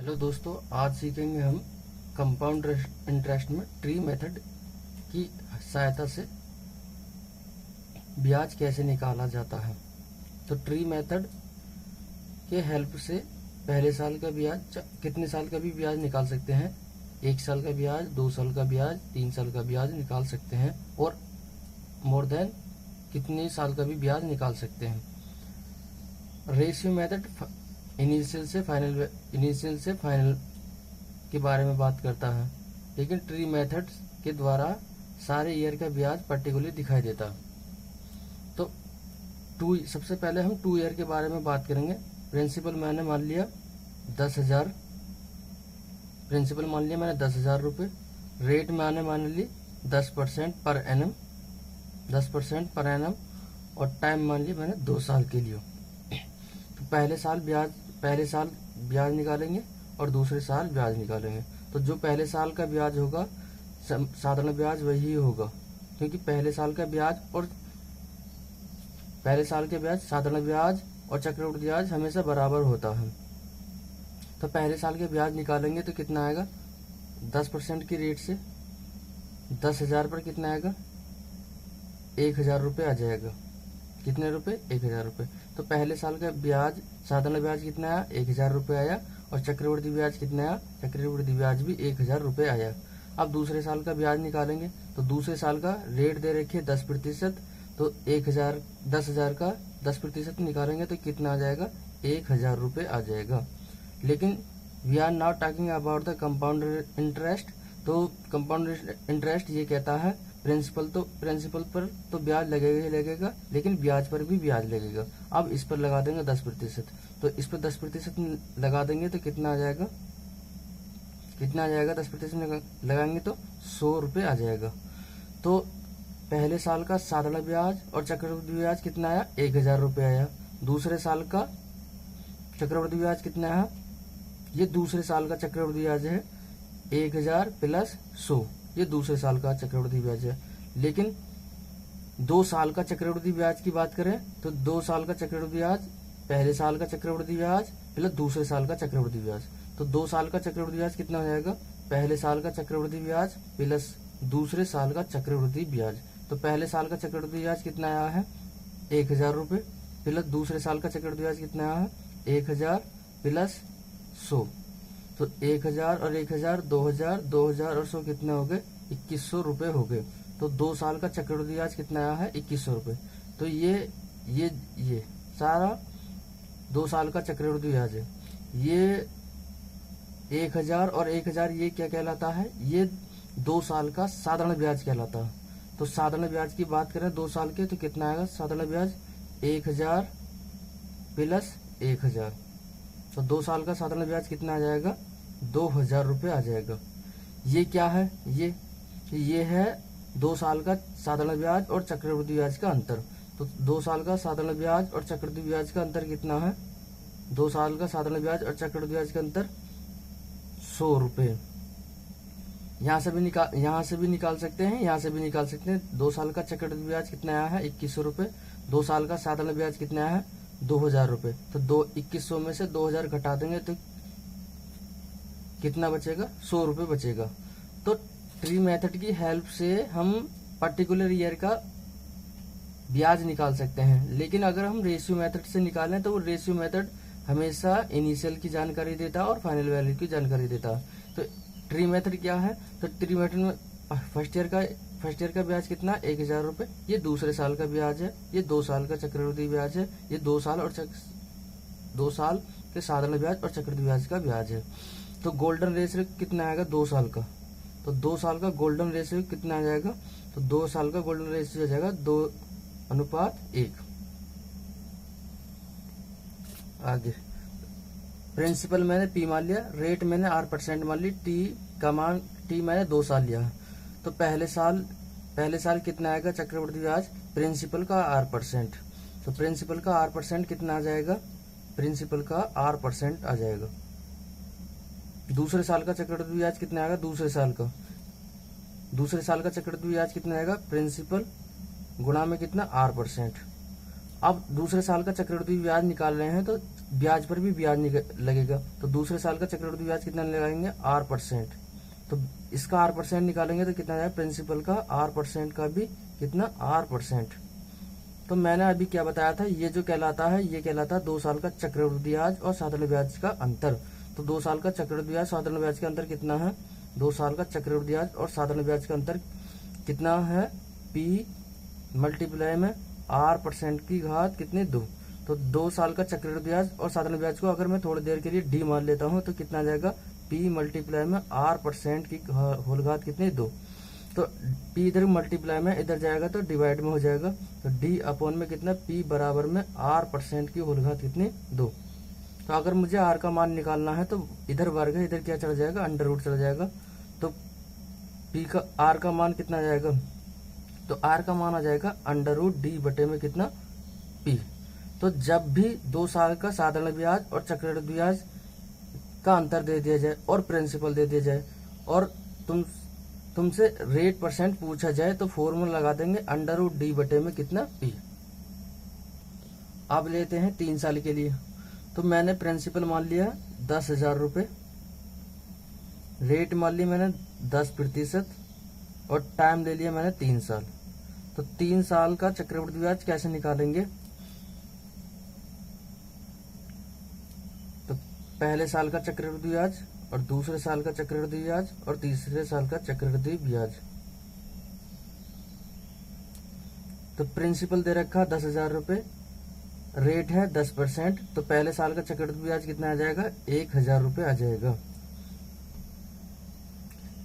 Hello दोस्तों, आज सीखेंगे हम कंपाउंड इंटरेस्ट में ट्री मेथड की सहायता से ब्याज कैसे निकाला जाता है। तो ट्री मेथड के हेल्प से पहले साल का ब्याज, कितने साल का भी ब्याज निकाल सकते हैं। 1 साल का ब्याज, 2 साल का ब्याज, 3 साल का ब्याज निकाल सकते हैं और मोर देन कितने साल का भी ब्याज निकाल सकते हैं। रेशियो मेथड इनिशियल से फाइनल के बारे में बात करता है, लेकिन ट्री मेथड के द्वारा सारे ईयर का ब्याज पर्टिकुलरली दिखाई देता है। तो सबसे पहले हम 2 ईयर के बारे में बात करेंगे। प्रिंसिपल मैंने मान लिया 10,000, प्रिंसिपल मान लिया मैंने 10,000 रुपये। रेट मैंने मान ली 10% पर एनम, 10% पर एनम, और टाइम मान लिया मैंने 2 साल के लिए। तो पहले साल ब्याज निकालेंगे और दूसरे साल ब्याज निकालेंगे। तो जो पहले साल का ब्याज होगा साधारण ब्याज वही होगा, क्योंकि पहले साल के ब्याज साधारण ब्याज और चक्रवृद्धि ब्याज हमेशा बराबर होता है। तो पहले साल के ब्याज निकालेंगे तो कितना आएगा, 10% की रेट से 10,000 पर कितना आएगा, 1,000 रुपये आ जाएगा। कितने रुपए, 1,000 रुपये। तो पहले साल का ब्याज साधारण ब्याज कितना आया, 1,000 रुपये आया, और चक्रवृद्धि ब्याज कितना आया, चक्रवृद्धि ब्याज भी 1,000 रुपये आया। अब दूसरे साल का ब्याज निकालेंगे तो दूसरे साल का रेट दे रखी है 10%, तो 10,000 का 10% निकालेंगे तो कितना आ जाएगा, 1,000 रुपये आ जाएगा। लेकिन we are now talking about the compound interest. तो कंपाउंड इंटरेस्ट ये कहता है प्रिंसिपल पर तो ब्याज लगेगा ही लगेगा, लेकिन ब्याज पर भी ब्याज लगेगा। अब इस पर लगा देंगे 10%, तो इस पर 10% लगा देंगे तो कितना आ जाएगा, 10% लगाएंगे तो 100 रुपये आ जाएगा। तो पहले साल का साधारण ब्याज और चक्रवृद्धि ब्याज कितना आया, 1,000 रुपये आया। दूसरे साल का चक्रवृद्धि ब्याज कितना आया, ये दूसरे साल का चक्रवृद्धि ब्याज है 1,000 प्लस 100, ये दूसरे साल का चक्रवृद्धि ब्याज है। लेकिन 2 साल का चक्रवृद्धि ब्याज की बात करें तो 2 साल का चक्रवृद्धि ब्याज, पहले साल का चक्रवृद्धि ब्याज प्लस दूसरे साल का चक्रवृद्धि ब्याज। तो 2 साल का चक्रवृद्धि ब्याज कितना हो जाएगा, पहले साल का चक्रवृद्धि ब्याज प्लस दूसरे साल का चक्रवृद्धि ब्याज। तो पहले साल का चक्रवृद्धि ब्याज कितना आया है, 1,000 रुपये, प्लस दूसरे साल का चक्रवृद्धि ब्याज कितना आया है, 1,000 प्लस 100। तो 1,000 और 1,000, 2,000, 2,000 और 100 कितने हो गए, 2,100 रुपये हो गए। तो 2 साल का चक्रवृद्धि ब्याज कितना आया है, 2,100 रुपये। तो ये सारा 2 साल का चक्रवृद्धि ब्याज है। ये 1,000 और 1,000 ये क्या कहलाता है, ये 2 साल का साधारण ब्याज कहलाता है। तो साधारण ब्याज की बात करें 2 साल के तो कितना आएगा साधारण ब्याज, 1,000 प्लस 1,000। तो 2 साल का साधारण ब्याज कितना आ जाएगा, 2,000 रुपये आ जाएगा। ये क्या है, ये है 2 साल का साधारण ब्याज और चक्रवृद्धि ब्याज का अंतर। तो 2 साल का साधारण ब्याज और चक्रवृद्धि ब्याज का अंतर कितना है, 2 साल का साधारण ब्याज और चक्रवृद्धि ब्याज का अंतर 100 रुपये। यहाँ से भी निकाल सकते हैं, यहाँ से भी निकाल सकते हैं। 2 साल का चक्रवृद्धि ब्याज कितना आया है, 2,100 रुपये। 2 साल का साधारण ब्याज कितना आया है, 2,000 रुपये। तो 2,100 में से 2,000 घटा देंगे तो कितना बचेगा, 100 रुपये बचेगा। तो ट्री मेथड की हेल्प से हम पर्टिकुलर ईयर का ब्याज निकाल सकते हैं। लेकिन अगर हम रेशियो मेथड से निकालें तो वो रेशियो मेथड हमेशा इनिशियल की जानकारी देता है और फाइनल वैल्यू की जानकारी देता है। तो ट्री मेथड क्या है, तो ट्री मेथड में फर्स्ट ईयर का ब्याज कितना, 1,000 रुपये। ये दूसरे साल का ब्याज है, ये 2 साल का चक्रवृद्धि ब्याज है, ये 2 साल के साधारण ब्याज और चक्रवृद्धि ब्याज का ब्याज है। तो गोल्डन रेशियो कितना आएगा, 2 साल का। तो 2 साल का गोल्डन रेशियो कितना आ जाएगा, तो 2 साल का गोल्डन रेशियो आ जाएगा 2:1। आगे प्रिंसिपल मैंने P मान लिया, रेट मैंने R% मान ली, टी मैंने 2 साल लिया। तो पहले साल कितना आएगा चक्रवृद्धि ब्याज, प्रिंसिपल का R%। तो प्रिंसिपल का R% कितना आ जाएगा, प्रिंसिपल का R% आ जाएगा। दूसरे साल का चक्रवृद्धि ब्याज कितना आएगा, दूसरे साल का चक्रवृद्धि ब्याज कितना आएगा, प्रिंसिपल गुणा में कितना, R%। अब दूसरे साल का चक्रवृद्धि ब्याज निकाल रहे हैं तो ब्याज पर भी ब्याज लगेगा। तो दूसरे साल का चक्रवृद्धि ब्याज कितना लगाएंगे, R%। तो इसका R% निकालेंगे तो कितना जाएगा, प्रिंसिपल का R% का भी कितना, R%। तो मैंने अभी क्या बताया था, ये जो कहलाता है ये कहलाता है 2 साल का चक्रवृद्धि ब्याज और साधारण ब्याज का अंतर। तो 2 साल का चक्रवृद्धि ब्याज साधारण ब्याज का अंतर कितना है, 2 साल का चक्रवृद्धि ब्याज और साधारण ब्याज का अंतर कितना है, P मल्टीप्लाई में R% की घात कितने, 2। तो 2 साल का चक्रवृद्धि ब्याज और साधारण ब्याज को अगर मैं थोड़ी देर के लिए D मान लेता हूँ तो कितना जाएगा, P मल्टीप्लाई में R% की होल घात कितने, 2। तो P इधर मल्टीप्लाई में इधर जाएगा तो डिवाइड में हो जाएगा। तो D अपॉन में कितना, P बराबर में R% की होल घात कितनी, 2। तो अगर मुझे R का मान निकालना है तो इधर वर्ग है, इधर क्या चला जाएगा, अंडर रूट चला जाएगा। तो P का R का मान कितना आ जाएगा, तो R का मान आ जाएगा अंडर रूट D बटे में कितना, P। तो जब भी 2 साल का साधारण ब्याज और चक्रवृद्धि ब्याज का अंतर दे दिया जाए और प्रिंसिपल दे दिया जाए और तुमसे रेट % पूछा जाए तो फॉर्मूला लगा देंगे अंडर रूट D बटे में कितना, P। अब लेते हैं 3 साल के लिए। तो मैंने प्रिंसिपल मान लिया 10,000 रुपये, रेट मान ली मैंने 10% और टाइम ले लिया मैंने 3 साल। तो 3 साल का चक्रवृद्धि ब्याज कैसे निकालेंगे, तो पहले साल का चक्रवृद्धि ब्याज और दूसरे साल का चक्रवृद्धि ब्याज और तीसरे साल का चक्रवृद्धि ब्याज। तो प्रिंसिपल दे रखा 10,000 रुपये, रेट है 10%। तो पहले साल का चक्रवृद्धि ब्याज कितना आ जाएगा, 1,000 रुपये आ जाएगा।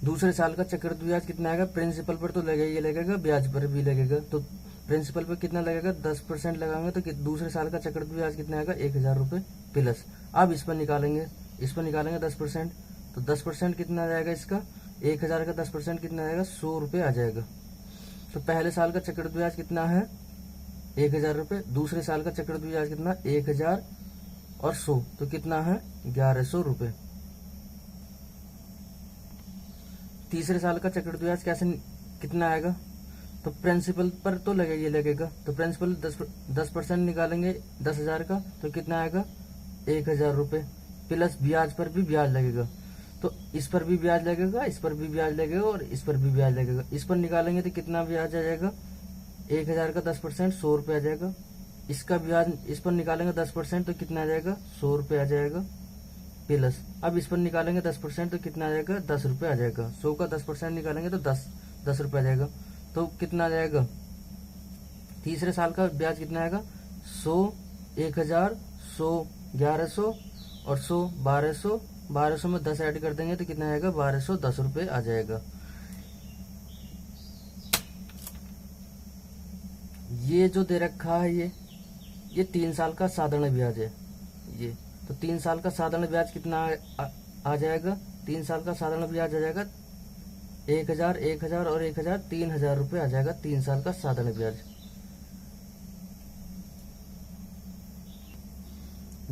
दूसरे साल का चक्रवृद्धि ब्याज कितना आएगा, प्रिंसिपल पर तो लगेगा, लगेगा ब्याज पर भी लगेगा। तो प्रिंसिपल पर कितना लगेगा, 10% लगाएंगे तो दूसरे साल का चक्रवृद्धि ब्याज कितना आएगा, 1,000 रुपये प्लस। अब इस पर निकालेंगे 10%। तो 10% कितना आ जाएगा इसका, 1,000 का 10% कितना आएगा, 100 रुपये आ जाएगा। तो पहले साल का चक्रवृद्धि ब्याज कितना है, 1,000 रुपये। दूसरे साल का चक्रवृद्धि ब्याज कितना, 1,000 और 100, तो कितना है, 1,100 रुपये। तीसरे साल का चक्रवृद्धि ब्याज कैसे कितना आएगा, तो प्रिंसिपल पर तो लगेगा। तो प्रिंसिपल 10% निकालेंगे 10,000 का तो कितना आएगा, 1,000 रुपये प्लस ब्याज पर भी ब्याज लगेगा। तो इस पर भी ब्याज लगेगा, इस पर भी ब्याज लगेगा और इस पर भी ब्याज लगेगा। इस पर निकालेंगे तो कितना ब्याज आ जाएगा, 1,000 का 10% 100 रुपये आ जाएगा। इसका ब्याज इस पर निकालेंगे 10% तो कितना आ जाएगा, 100 रुपये आ जाएगा प्लस। अब इस पर निकालेंगे 10% तो कितना आ जाएगा, 10 रुपये आ जाएगा। 100 का 10% निकालेंगे तो 10 रुपये आ जाएगा। तो कितना आ जाएगा, तीसरे साल का ब्याज कितना आएगा, 100, 1,000, 100, 1,100 और 100, 1,200। 1,200 में 10 ऐड कर देंगे तो कितना आएगा, 1,210 रुपये आ जाएगा। ये जो दे रखा है ये 3 साल का साधारण ब्याज है ये। तो 3 साल का साधारण ब्याज कितना आ जाएगा, 3 साल का साधारण ब्याज आ जाएगा 1,000, 1,000 और 1,000, 3,000 रुपये आ जाएगा 3 साल का साधारण ब्याज।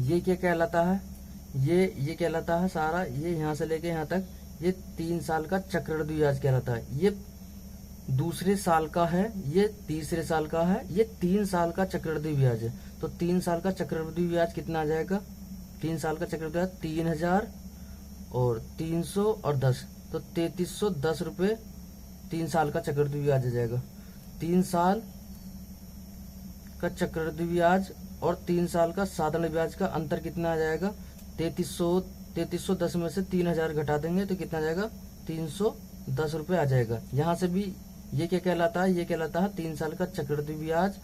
ये क्या कहलाता है, ये कहलाता है सारा, ये यहाँ से लेके यहाँ तक ये 3 साल का चक्रवृद्धि ब्याज कहलाता है। ये दूसरे साल का है, ये तीसरे साल का है, ये 3 साल का चक्रवृद्धि ब्याज है। तो 3 साल का चक्रवृद्धि ब्याज कितना आ जाएगा, 3 साल का चक्रवृद्धि ब्याज 3,000 और 300 और 10, तो 3,310 रुपये 3 साल का चक्रवृद्धि ब्याज आ जाएगा। 3 साल का चक्रवृद्धि ब्याज और 3 साल का साधारण ब्याज का अंतर कितना आ जाएगा, 3,310 में से 3,000 घटा देंगे तो कितना आ जाएगा, 310 रुपये आ जाएगा। यहाँ से भी ये क्या कहलाता है, ये कहलाता है 3 साल का चक्रवृद्धि ब्याज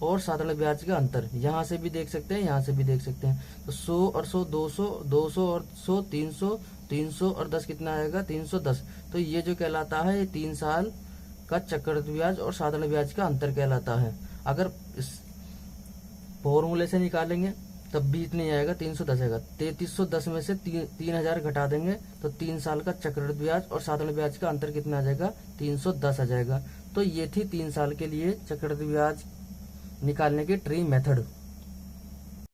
और साधारण ब्याज का अंतर। यहाँ से भी देख सकते हैं, यहाँ से भी देख सकते हैं। तो 100 और 100 200, 200 और 100 300, 300 और 10 कितना आएगा, 310। तो ये जो कहलाता है ये 3 साल का चक्रवृद्धि ब्याज और साधारण ब्याज का अंतर कहलाता है। अगर इस फॉर्मूले से निकालेंगे तब भी इतनी आएगा, 310 आएगा। 3,310 में से 3,000 घटा देंगे तो 3 साल का चक्रवृद्धि ब्याज और साधारण ब्याज का अंतर कितना आ जाएगा, 310 आ जाएगा। तो ये थी 3 साल के लिए चक्रवृद्धि ब्याज निकालने की ट्री मेथड।